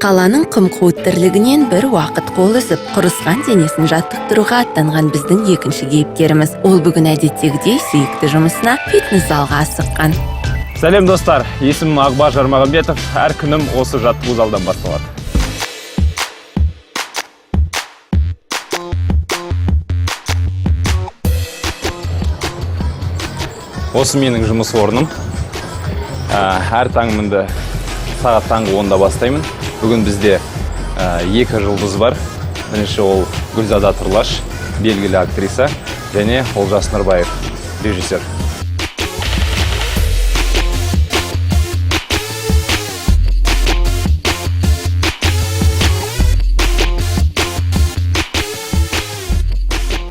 Қаланың қым-қуыт тірлігінен бір уақыт қол үзіп, құрысқан денесін жаттықтыруға аттанған біздің екінші кейіпкеріміз. Ол бүгін әдеттегідей сүйікті жұмысына фитнес залға асыққан. Сәлем достар, есімім Ақбар Жармағанбетов. Әр күнім осы жаттығу залдан басталады. Осы менің жұмыс орным. Әр таңымды сағат таңғы 10-да бастаймын. Бүгін бізде екі жұлдыз бар. Бірінші ол Гүлзада Тұрлаш, белгілі актриса, және Олжас Нұрбаев, режиссер.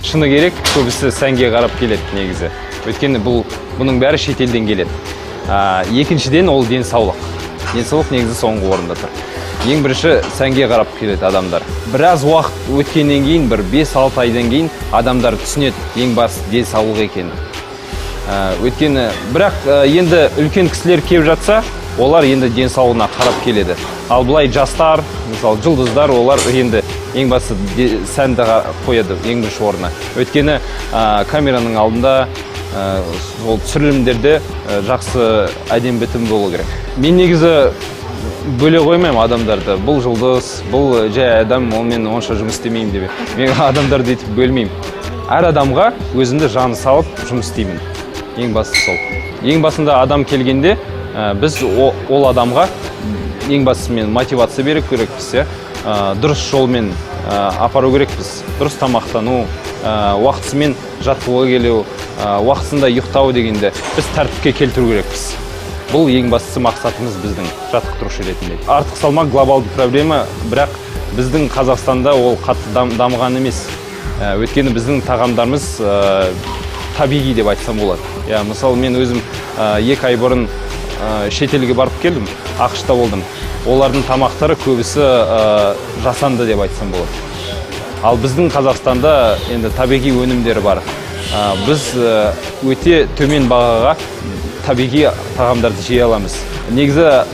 Шыны керек, көбісі сәнге қарап келеді негізі. Өйткені бұның бәрі шетелден келеді. Екіншіден ол денсаулық. Денсаулық негізі соңғы орында тұр. Ең бірінші сәнге қарап келеді адамдар. Біраз уақыт өткеннен кейін, бір 5-6 айдан кейін адамдар түсінеді ең басты денсаулық екенін. Өйткені бірақ енді үлкен кісілер келіп жатса, олар енді денсаулығына қарап келеді. Ал бұлай жастар, мысалы жұлдыздар, олар енді ең басты сәнді қояды ең бірінші орнына. Өйткені камераның алдында ол түсірілімдерде жақсы әдемі бітім болу керек. Мен негізі бөле қоймаймын адамдарды. Бұл жұлдыз, бұл жай адам, онымен онша жұмыс істемеймін деп. Мен адамдарды етіп бөлмеймін. Әр адамға өзімді жаны салып жұмыс істеймін. Ең басты сол. Ең басында адам келгенде біз ол адамға ең бастымен мотивация беру керекпіз, дұрыс жолмен апару керекпіз. Дұрыс тамақтану, уақытысымен жаттығуға келу, уақытысында ұйықтау дегенде біз тәртіпке келтіру керекпіз. Бұл ең бастысы мақсатымыз біздің жаттықтырушы ретінде. Артық салмақ глобалды проблема, бірақ біздің Қазақстанда ол қатты дамыған емес. Өйткені біздің тағамдарымыз табиғи деп айтсам болады. Мысалы, мен өзім 2 ай бұрын шетелге барып келдім, ақш-та болдым. Олардың тамақтары көбісі жасанды деп айтсам болады. Ал біздің Қазақстанда енді табиғи өнімдері бар. Біз өте төмен бағаға табиғи тағамдарды жей аламыз. Негізі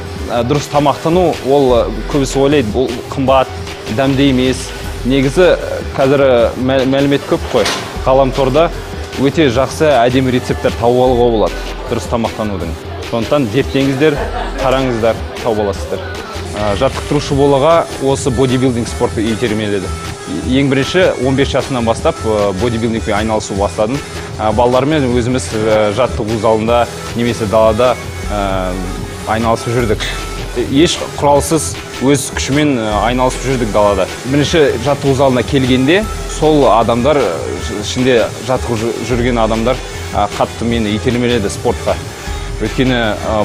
дұрыс тамақтану, ол көбісі ойлайды, бұл қымбат, дәмді емес. Негізі қазір мәлімет көп қой. Ғаламторда өте жақсы әдемі рецепттер тауып алуға болады дұрыс тамақтанудың. Сондықтан зерттеңіздер, қараңыздар, тауып аласыздар. Жаттықтырушы болуға осы бодибилдинг спорты итермеледі. Ең бірінші 15 жасынан бастап бодибилдингпен айналысу бастадым. Балалармен өзіміз жаттығу залында немесе далада айналысып жүрдік. Еш құралсыз өз күшімен айналысып жүрдік далада. Бірінші жаттығу залына келгенде сол адамдар, ішінде жаттығу жүрген адамдар қатты мені итермеледі спортқа. Өйткені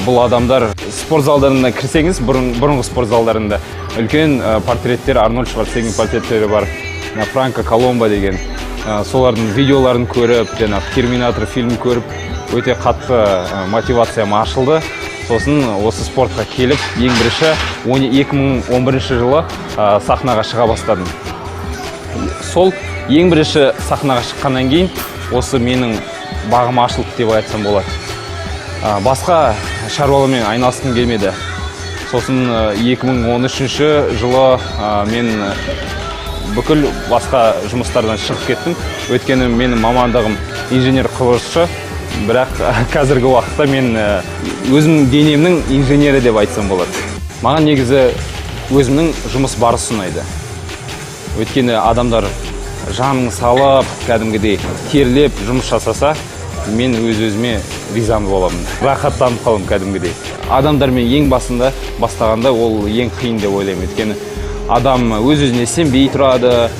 бұл адамдар спорт залдарына кірсеңіз, бұрынғы спорт залдарында үлкен портреттер, Арнольд Шварценеггер портреттері бар, Франко Коломбо деген. Солардың видеоларын көріп, Терминатор фильмін көріп, өте қатты мотивациям ашылды. Сосын осы спортқа келіп, ең бірінші 2011 жылы сахнаға шыға бастадым. Сол ең бірінші сахнаға шыққаннан кейін, осы менің бағым ашылды деп айтсам болады. Басқа шаруалармен айналысқым келмеді. Сосын 2013 жылы мен бүкіл басқа жұмыстардан шығып кеттім. Өйткені менің мамандығым инженер құрылысшы, бірақ қазіргі уақытта мен өзімнің денемнің инженері деп айтсам болады. Маған негізі өзімнің жұмыс барысы ұнайды. Өйткені адамдар жанын салып, кәдімгідей терлеп жұмыс жасаса, мен өз-өзіме ризамын боламын. Рахаттанып қалам кәдімгідей. Адамдармен ең басында бастағанда ол ең қиын деп ойлаймын. Өйткені адам өз-өзіне сенбей тұрады,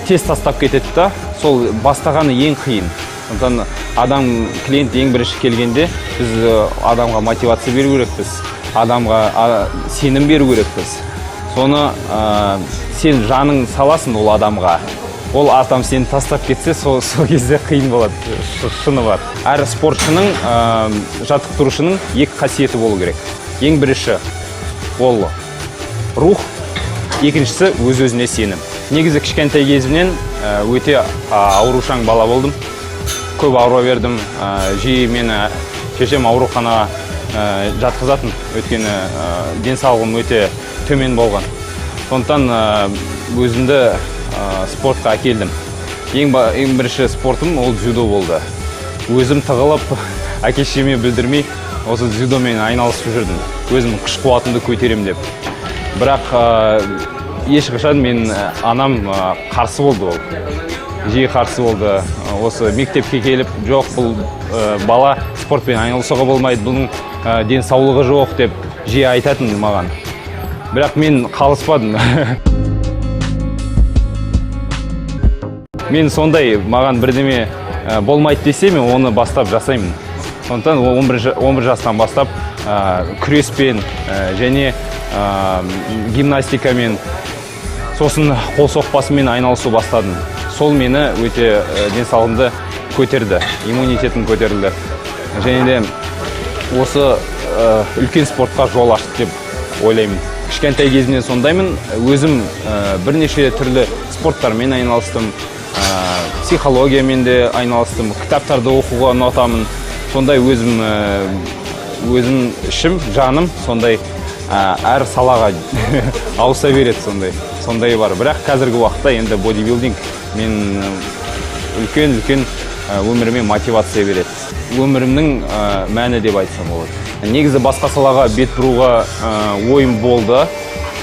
тез тастап кетеді да, сол бастағаны ең қиын. Сондықтан адам, клиент ең бірінші келгенде біз адамға мотивация беру керекпіз, адамға сенім беру керекпіз. Соны сен жаның саласың ол адамға. Ол адам сені тастап кетсе, сол кезде қиын болады, шыны бар. Әр спортшының, жаттықтырушының екі қасиеті болу керек. Ең бірінші ол рух, екіншісі өз-өзіне сенім. Негізі кішкентай кезімнен өте аурушаң бала болдым. Көп ауыра бердім. Жиі мені шешем ауруханаға жатқызатын, өйткені денсаулығым өте төмен болған. Сондықтан өзімді спортқа әкелдім. Ең бірінші спортым ол дзюдо болды. Өзім тығылып, әке-шешеме білдірмей, осы дзюдомен айналысып жүрдім. Өзім күш қуатымды көтерем деп. Бірақ ешқашан мен анам қарсы болды ол. Жиі қарсы болды. Осы мектепке келіп, жоқ, бұл бала спортпен айналысуға болмайды, бұның денсаулығы жоқ деп жиі айтатын маған. Бірақ мен қалыспадым. Мен сондай, маған бірдеме болмайды десе, мен оны бастап жасаймын. Сондықтан 11 жастан бастап күреспен және гимнастикамен, сосын қол соқпасымен айналысу бастадым. Сол мені өте денсаулығымды көтерді, иммунитетім көтерілді. Және де осы үлкен спортқа жол ашты деп ойлаймын. Кішкентай кезімнен сондаймын. Өзім бірнеше түрлі спорттармен айналыстым, психологиямен де айналыстым, кітаптарды оқуға ұнатамын. Сондай өзім ішім, жаным сондай әр салаға ауыса береді, сондай бар. Бірақ қазіргі уақытта енді бодибилдинг мен үлкен өміріме мотивация береді. Өмірімнің мәні деп айтсам болады. Негізі басқа салаға бет бұруға ойым болды.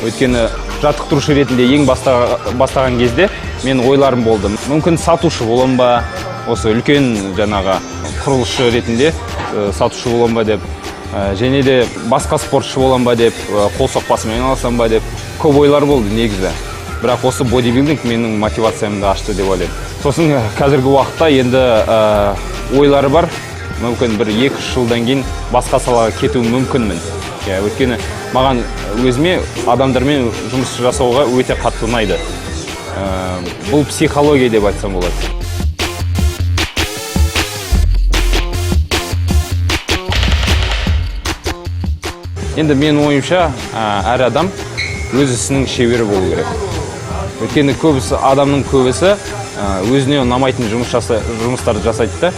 Өйткені жаттықтырушы ретінде ең бастаған кезде мен ойларым болды. Мүмкін сатушы болам ба, осы үлкен жаңағы құрылысшы ретінде сатушы болам ба деп, және де басқа спортшы болам ба деп, қол соқпасымен айналысам ба деп көп ойлар болды негізі. Бірақ осы бодибилдинг менің мотивациямды ашты деп ойлаймын. Сосын қазіргі уақытта енді ойлары бар. Мүмкін 1-2 жылдан кейін басқа салаға кету мүмкінмін. Өйткені маған өзіме адамдармен жұмыс жасауға өте қатты ұнайды. Бұл психология деп айтсам болады. Енді мен ойымша, әр адам өз ісінің шебері болу керек. Өйткені адамның көбісі өзіне ұнамайтын жұмыстарды жасайды.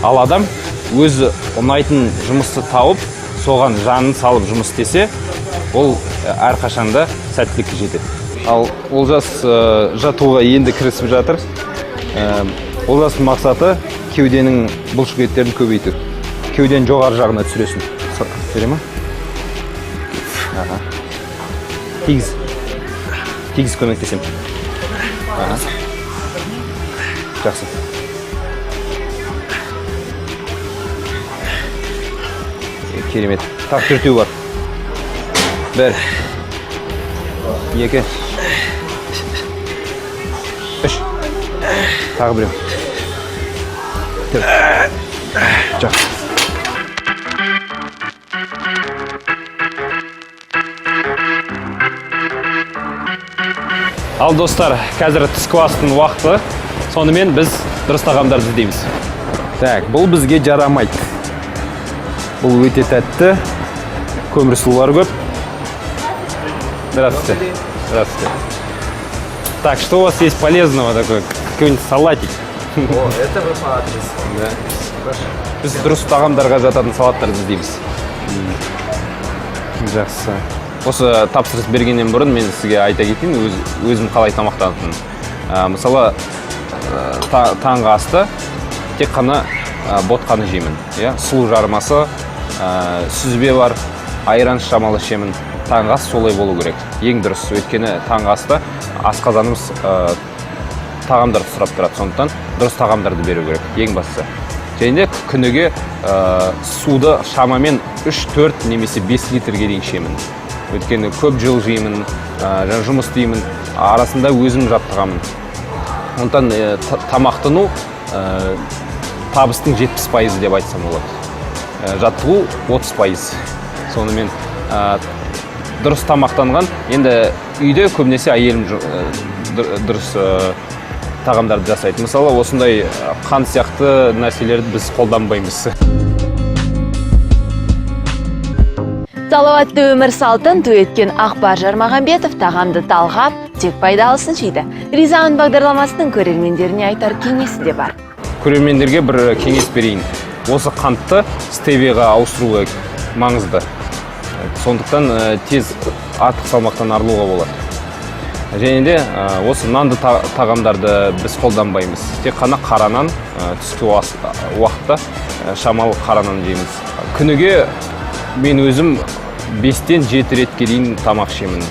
Ал адам өзі ұнайтын жұмысты тауып, соған жанын салып жұмыс істесе, ол әрқашанда сәттілікке жетеді. Ал Олжас жаттығуға енді кірісіп жатыр. Олжастың мақсаты кеуденің бұлшық еттерін көбейту. Кеуден жоғары жағына түсіресің. Көре ма? Тегіз көмектесем. Жақсы. Керемет. Так, 4 бар. 1, 2, 3. Тағы біреу. 4. Жақсы. Ал достар, қазір түскі астың уақыты. Сонымен біз дұрыс тағамдарды іздейміз. Так, бұл бізге жарамайды. Бұл өте тәтті. Көмір сулар көп. Здравствуйте. Здравствуйте. Так, что у вас есть полезного такое? Какой-нибудь салатик? О, это вы по адресу. Да. Біз дұрыс тағамдарға жататын салаттарды іздейміз. Жақсы. Осы тапсырыс бергеннен бұрын мен сізге айта кетейін, өзім қалай тамақтанатынын. Мысалы, таңғы асты тек қана ботқаны жеймін. Сұлы жармасы, сүзбе бар, айран шамалы ішемін. Таңғы ас солай болу керек. Ең дұрыс, өйткені таңғы аста асқазанымыз тағамдарды сұрап тұрады. Сондықтан дұрыс тағамдарды беру керек, ең бастысы. Және де күніге суды шамамен 3-4 немесе 5 литрге дейін ішемін. Өйткені көп жыл жеймін, жұмыс істеймін, арасында өзім жаттығамын. Сондықтан тамақтану табыстың 70% деп айтсам болады. Жаттығу 30%. Сонымен дұрыс тамақтанған, енді үйде көбінесе әйелім дұрыс тағамдарды жасайды. Мысалы, осындай қант сияқты нәрселерді біз қолданбаймыз. Салауатты өмір салтын ту еткен Ақбар Жармағанбетов тағамды талғап, тек пайдалысын жейді. Ризамын бағдарламасының көрермендеріне айтар кеңесі де бар. Көрермендерге бір кеңес берейін. Осы қантты стевияға ауыстыруға маңызды. Сондықтан тез артық салмақтан арылуға болады. Және де осы нанды тағамдарды біз қолданбаймыз. Тек қана қара нан, түскі уақытта шамалы қара нан жейміз. Күніге мен өзім 5-тен 7 ретке дейін тамақ ішемін.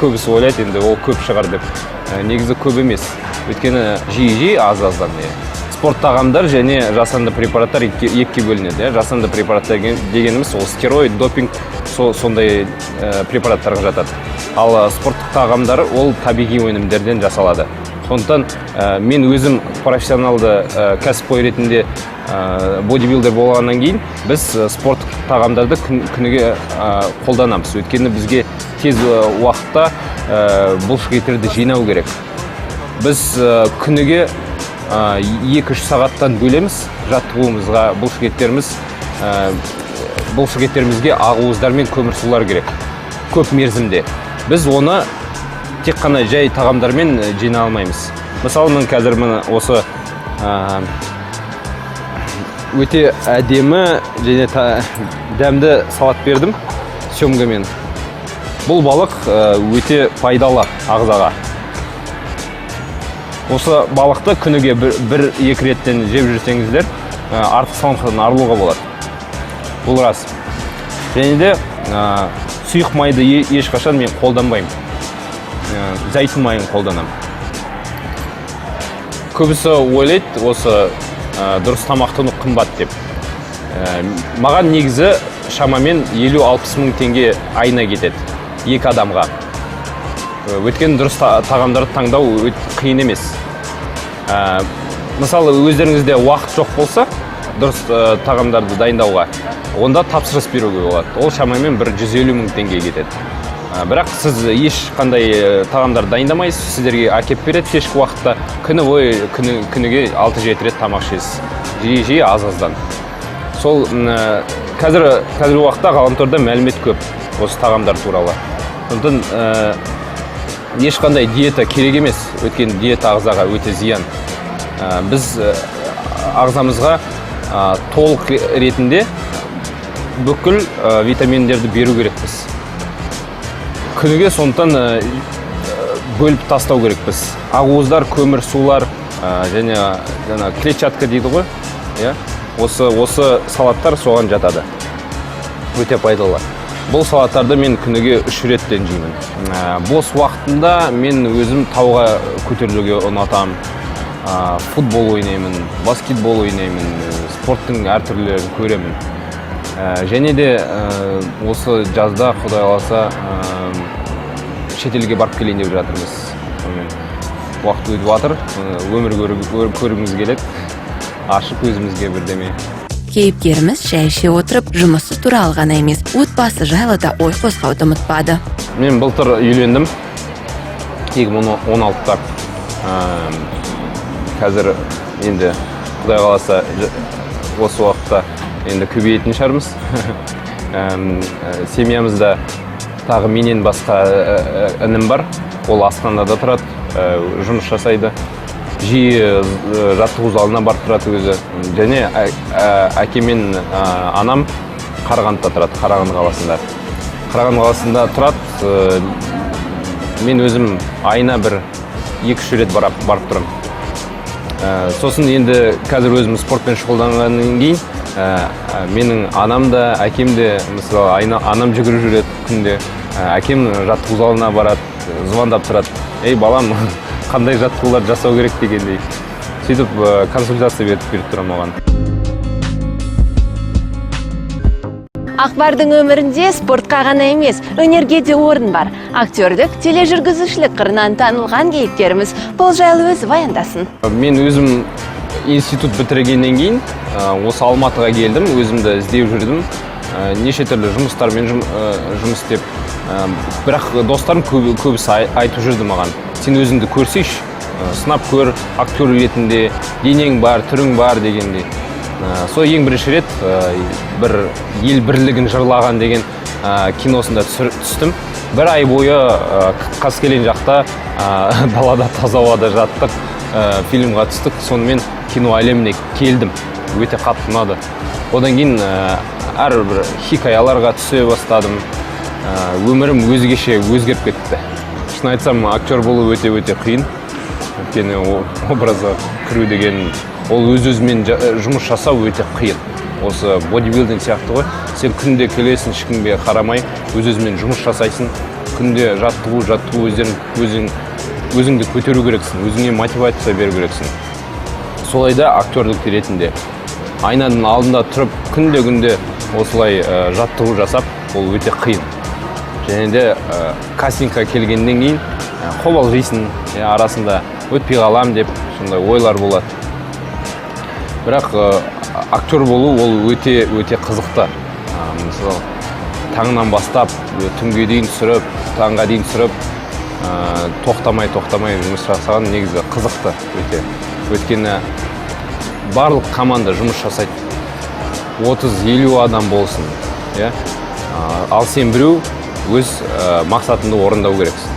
Көбісі ойлайды, енді ол көп шығар деп. Негізі көп емес. Өйткені жиі аз-аздан. Спорт тағамдар және жасанды препараттар екіге бөлінеді. Жасанды препараттар дегеніміз ол стероид, допинг, сондай препараттарға жатады. Ал спорттық тағамдар ол табиғи өнімдерден жасалады. Сондықтан мен өзім профессионалды кәсіпқой ретінде бодибилдер болғаннан кейін біз спорттық тағамдарды күніге қолданамыз. Өйткені бізге тез уақытта бұлшық еттерді жинау керек. Біз күніге 2-3 сағаттан бөлеміз жаттығуымызға. Бұлшық еттерімізге ақуыздар мен көмірсулар керек. Көп мерзімде. Біз оны тек қана жай тағамдармен жина алмаймыз. Мысалы, мен қазір осы өте әдемі және дәмді салат бердім семгамен. Бұл балық өте пайдалы ағзаға. Осы балықты күніге 1-2 реттен жеп жүрсеңіздер, артық салмақтан арылуға болады. Бұл рас. Және де сұйық майды ешқашан мен қолданбаймын. Зәйтүн майын қолданамын. Көбісі ойлайды, осы дұрыс тамақтану қымбат деп. Маған негізі шамамен 50-60 мың теңге айына кетеді 2 адамға. Өйткені дұрыс тағамдарды таңдау қиын емес. Мысалы, өздеріңізде уақыт жоқ болса, дұрыс тағамдарды дайындауға, онда тапсырыс беруге болады. Ол шамамен 150 мың теңге кетеді. Бірақ сіз ешқандай тағамдарды дайындамайсыз, сіздерге әкеп береді кешкі уақытта. Күніге 6-7 рет тамақ ішесіз. Жиі аз-аздан. Сол қазіргі уақытта ғаламторда мәлімет көп осы тағамдар туралы. Сондықтан ешқандай диета керек емес, өйткені диета ағзаға өте зиян. Біз ағзамызға толық ретінде бүкіл витаминдерді беру керекпіз. Күніге сондықтан бөліп тастау керекпіз. Ақуыздар, көмір, сулар және клетчатка дейді ғой. Осы салаттар соған жатады. Өте пайдалы. Бұл салаттарды мен күніге 3 реттен жеймін. Бос уақытында мен өзім тауға көтерілуге ұнатам. Футбол ойнаймын, баскетбол ойнаймын, спорттың әртүрлілерін көремін. Және де осы жазда, Құдай қаласа, шетелге барып келейін деп жатырмыз. Уақыт өтіп жатыр, өмір көргіміз келеді, ашық өзімізге бірдеме. Кейіпкеріміз шай іше отырып, жұмысы туралы ғана емес, отбасы жайлы да ой қозғауды ұмытпады. Мен былтыр үйлендім, 2016-та. Қазір енді Құдай қаласа осы уақытта енді көбейетін шығармыз. Семьямызда тағы менен басқа інім бар. Ол Астанада тұрады, жұмыс жасайды. Жиі жаттығу залына барып тұрады өзі. Және әке мен анам Қарағандыда тұрады, Қарағанды қаласында. Қарағанды қаласында тұрады. Мен өзім айына 1-2 рет барып тұрым. Сосын енді қазір өзім спортпен шұғылданғаннан кейін, менің анам да, әкем де, мысалы, анам жүгіріп жүреді күнде. Әкем жаттығу залына барады, звондап тұрады. Ей, балам, қандай жаттығулар жасау керек дегендей. Сөйтіп консультация беріп тұрам оған. Ақбардың өмірінде спортқа ғана емес, өнерге де орын бар. Актердік, тележүргізушілік қырынан танылған кейіпкеріміз бұл жайлы өзі баяндасын. Мен өзім институт бітіргеннен кейін осы Алматыға келдім, өзімді іздеп жүрдім. Неше түрлі жұмыстармен жұмыс істеп. Бірақ достарым көбісі айтып жүрді маған. Сен өзіңді көрсейші, сынап көр, актер ретінде, денең бар, түрің бар дегендей. Сол ең бірінші рет бір ел бірлігін жырлаған деген киносында түстім. 1 ай бойы Қаскелен жақта далада таза ауада жаттық, фильмға түстік. Сонымен кино әлеміне келдім. Өте қатты ұнады. Одан кейін әрбір хикаяларға түсе бастадым. Өмірім өзгеше өзгеріп кетті. шын айтсам, актер болу өте қиын. Өйткені образға кіру деген, ол өз-өзімен жұмыс жасау өте қиын. Осы бодибилдинг сияқты ғой. Сен күнде келесің, ешкімге қарамай, өз-өзімен жұмыс жасайсың. Күнде жаттығу, өзіңді көтеру керексің, өзіңе мотивация беру керексің. Солайда актерлік ретінде айнаның алдында тұрып, күнде осылай жаттығу жасап, ол өте қиын. Және де кастингқа келгеннен кейін қобалжисың, арасында өтпей қалам деп, сондай ойлар болады. Бірақ актер болу ол өте қызықты. Мысалы, таңнан бастап, түнге дейін түсіріп, таңға дейін түсіріп, тоқтамай жұмыс жасаған негізі қызықты өте. Өйткені барлық команда жұмыс жасайды. 30-50 адам болсын. Ал сен біреу өз мақсатыңды орындау керексің.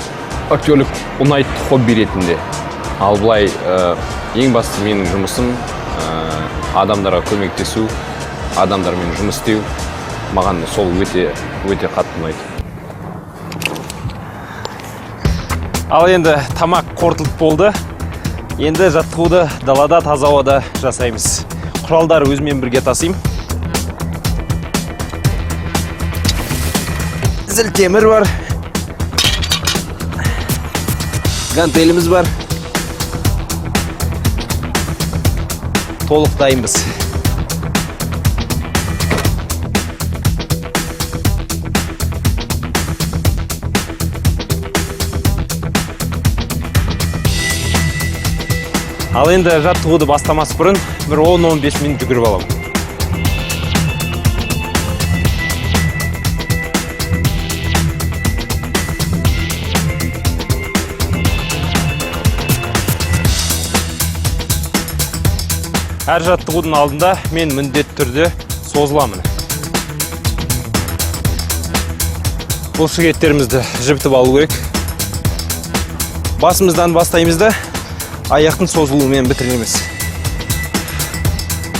Актерлік ұнайды хобби ретінде. Ал былай ең басты менің жұмысым адамдарға көмектесу, адамдармен жұмыс істеу. Маған сол өте қатты ұнайды. Ал енді тамақ қорытылып болды. Енді жаттығуды далада, таза ауада жасаймыз. Құралдары өзімен бірге тасайым. Зілтемір бар. Гантеліміз бар. Толық дайынбыз. Ал енді жаттығуды бастамас бұрын бір 10-15 минут жүгіріп аламын. Әр жаттығудың алдында мен міндетті түрде созыламын. Бұлшықеттерімізді жібітіп алу керек. Басымыздан бастаймыз да аяқтың созылуымен бітіреміз.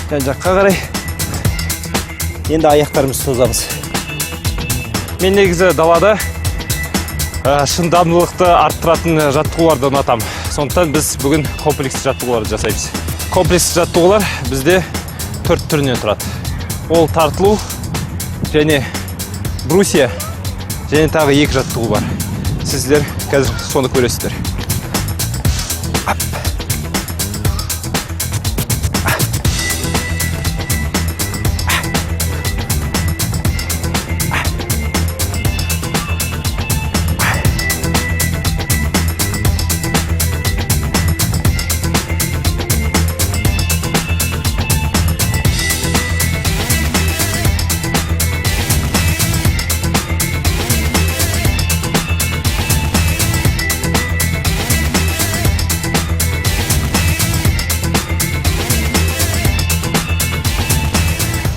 Жан-жаққа қарай. Енді аяқтарымызды созамыз. Мен негізі далада шыдамдылықты арттыратын жаттығуларды ұнатамын. Сондықтан біз бүгін комплекс жаттығуларды жасаймыз. Комплекс жаттығулар бізде 4 түрінен тұрады. Ол тартылу және брусья және тағы 2 жаттығу бар. Сіздер қазір соны көресіздер.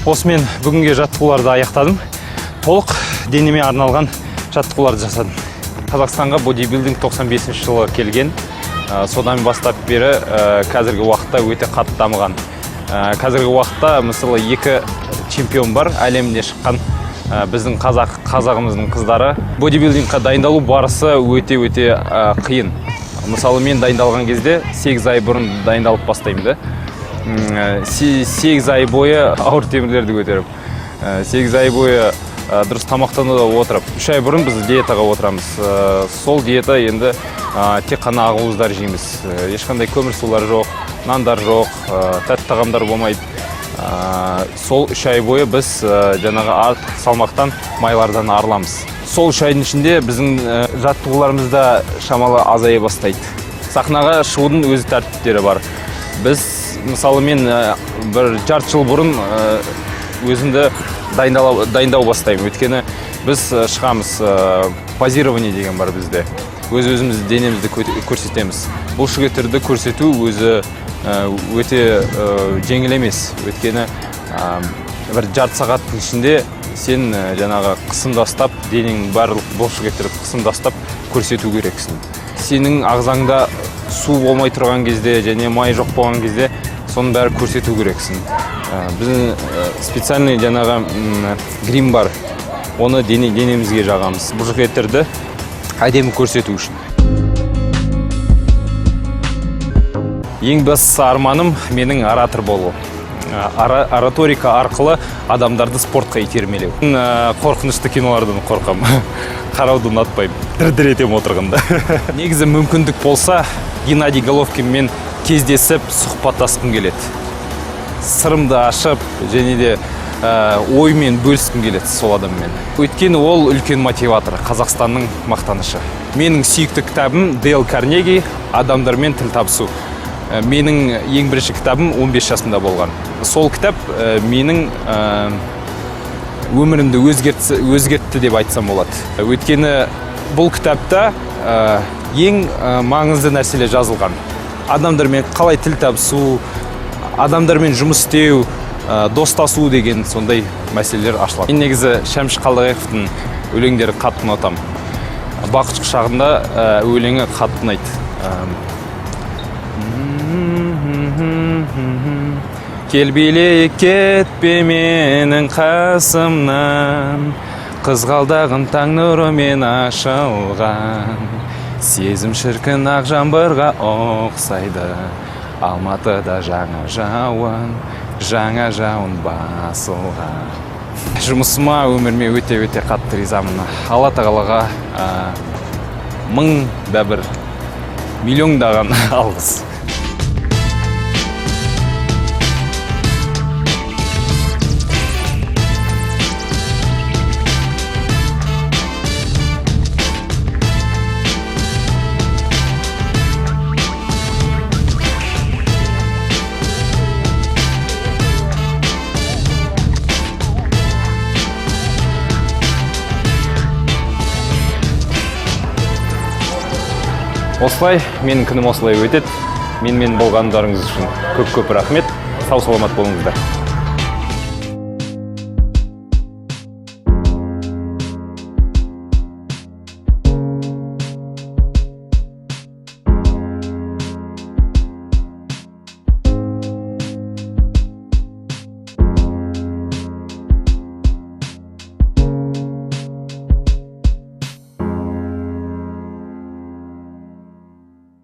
Осымен бүгінге жаттығуларды аяқтадым. Толық денеме арналған жаттығуларды жасадым. Қазақстанға бодибилдинг 95 жылы келген. Содан бастап бері қазіргі уақытта өте қатты дамыған. Қазіргі уақытта мысалы 2 чемпион бар, әлемде шыққан біздің қазағымыздың қыздары. Бодибилдингқа дайындалу барысы өте қиын. Мысалы мен дайындалған кезде 8 ай бұрын дайындалып бастаймын. 8 ай бойы ауыр темірлерді көтеріп, 8 ай бойы дұрыс тамақтануда отырып, 3 ай бұрын біз диетаға отырамыз. Сол диета енді тек қана ақуыздар жейміз. Ешқандай көмір сулар жоқ, нандар жоқ, тәтті тағамдар болмайды. Сол 3 ай бойы біз жаңағы артық салмақтан, майлардан арыламыз. Сол 3 айдың ішінде біздің жаттығуларымызда шамалы азая бастайды. Сахнаға шығудың өзі тәртіптері бар. Біз мысалы мен бір жарты жыл бұрын өзімді дайындау бастаймын. Өйткені біз шығамыз, позирование деген бар бізде. Өз-өзімізді денемізді көрсетеміз. Бұлшықеттерді көрсету өзі өте жеңіл емес. Өйткені бір жарты сағаттың ішінде сен жаңағы қысымдастап, денің барлық бұлшықеттерді қысымдастап көрсету керексің. Сенің ағзаңда су болмай тұрған кезде және май жоқ болған кезде соның бәрі көрсету керексің. Біздің специальный жаңағы грим бар. Оны денемізге жағамыз. Бұлшықеттерді әдемі көрсету үшін. Ең бастысы арманым менің оратор болу. Ораторика арқылы адамдарды спортқа итермелеу. Қорқынышты кинолардан қорқам. Қарауды ұнатпаймын. Дір-дір етем отырғанда. Негізі мүмкіндік болса, Геннадий Головкинмен кездесіп, сұхбаттасқым келеді. Сырымды ашып, және де оймен бөліскім келеді сол адаммен. Өйткені ол үлкен мотиватор, Қазақстанның мақтанышы. Менің сүйікті кітабым Дейл Карнеги «Адамдармен тіл табысу». Менің ең бірінші кітабым 15 жасымда болған. Сол кітап менің өмірімді өзгертті деп айтсам болады. Өйткені бұл кітапта ең маңызды нәрселер жазылған. Адамдармен қалай тіл табысу, адамдармен жұмыс істеу, достасу деген сондай мәселелер ашылады. Мен негізі Шәмші Қалдаяқовтың өлеңдері қатты ұнатамын. Бақыт құшағында өлеңі қатты ұнайды. Кел билейік кетпе менің қасымнан, қызғалдағын таң нұрымен ашылған. Сезім шіркін ақ жаңбырға ұқсайды, Алматыда жаңа жауын басылған. Жұмысыма, өміріме өте қатты ризамын. Алла тағалаға мың да бір, миллиондаған алғыс. Осылай, менің күнім осылай өтеді. Менімен болғандарыңыз үшін көп рахмет. Сау саламат болыңыздар.